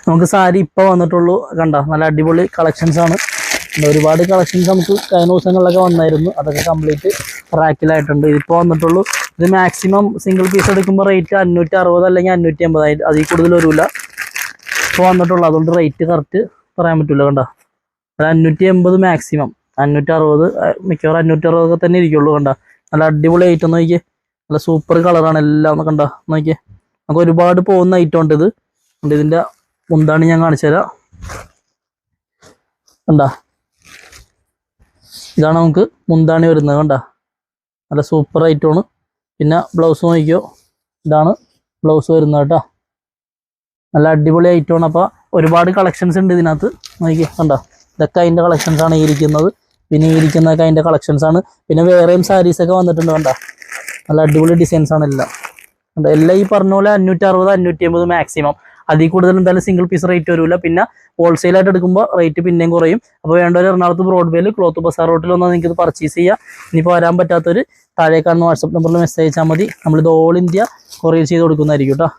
നമുക്ക് സാരി ഇപ്പോൾ വന്നിട്ടുള്ളൂ. കണ്ട നല്ല അടിപൊളി കളക്ഷൻസ് ആണ്. ഒരുപാട് കളക്ഷൻസ് നമുക്ക് കഴിഞ്ഞ ദിവസങ്ങളിലൊക്കെ വന്നായിരുന്നു. അതൊക്കെ കംപ്ലീറ്റ് റാക്കിലായിട്ടുണ്ട്. ഇതിപ്പോൾ വന്നിട്ടുള്ളൂ. ഇത് മാക്സിമം സിംഗിൾ പീസ് എടുക്കുമ്പോൾ റേറ്റ് 560 അല്ലെങ്കിൽ 580, അതിൽ കൂടുതൽ വരില്ല. ഇപ്പോൾ വന്നിട്ടുള്ളൂ. അതുകൊണ്ട് റേറ്റ് കറക്റ്റ് പറയാൻ പറ്റില്ല. കണ്ട അത് 580 മാക്സിമം, 560 മിക്കവാറും 560 തന്നെ ഇരിക്കുള്ളൂ. കണ്ട നല്ല അടിപൊളി ഐറ്റം നോക്കിയേ. നല്ല സൂപ്പർ കളറാണ് എല്ലാം. കണ്ട നോക്കിയേ, നമുക്ക് ഒരുപാട് പോകുന്ന ഐറ്റം ഉണ്ട്. ഇത് ഇതിൻ്റെ മുന്താണി ഞാൻ കാണിച്ചു തരാം. കണ്ട ഇതാണ് നമുക്ക് മുന്താണി വരുന്നത്. കണ്ട നല്ല സൂപ്പർ ഐറ്റമാണ്. പിന്നെ ബ്ലൗസ് നോക്കിയോ, ഇതാണ് ബ്ലൗസ് വരുന്നത് കേട്ടോ. നല്ല അടിപൊളി ഐറ്റമാണ്. അപ്പോൾ ഒരുപാട് കളക്ഷൻസ് ഉണ്ട് ഇതിനകത്ത്. നോക്കിയേ കണ്ട, ഇതൊക്കെ അതിൻ്റെ കളക്ഷൻസാണ് ഈ ഇരിക്കുന്നത്. പിന്നെ ഈ ഇരിക്കുന്നതൊക്കെ അതിൻ്റെ കളക്ഷൻസാണ്. പിന്നെ വേറെയും സാരീസൊക്കെ വന്നിട്ടുണ്ട്. കണ്ട നല്ല അടിപൊളി ഡിസൈൻസാണ് എല്ലാം. കണ്ട എല്ലാം ഈ പറഞ്ഞ പോലെ 560, 580 മാക്സിമം. അതിൽ കൂടുതൽ എന്തായാലും സിംഗിൾ പീസ് റേറ്റ് വരില്ല. പിന്നെ ഹോൾസെയിലായിട്ട് എടുക്കുമ്പോൾ റേറ്റ് പിന്നെയും കുറയും. അപ്പോൾ വേണ്ടവർ എറണാകുളത്ത് ബ്രോഡ്വേയിൽ ക്ലോത്ത് ബസാർ റോട്ടിൽ വന്നാൽ നിങ്ങൾക്ക് ഇത് പർച്ചേസ് ചെയ്യാം. ഇനിയിപ്പോൾ വരാൻ പറ്റാത്തൊരു താഴെ കാണുന്ന വാട്സപ്പ് നമ്പറിൽ മെസ്സേജ് അയച്ചാൽ മതി. നമ്മളിത് ഓൾ ഇന്ത്യ കൊറിയർ ചെയ്ത് കൊടുക്കുന്നതായിരിക്കും കേട്ടോ.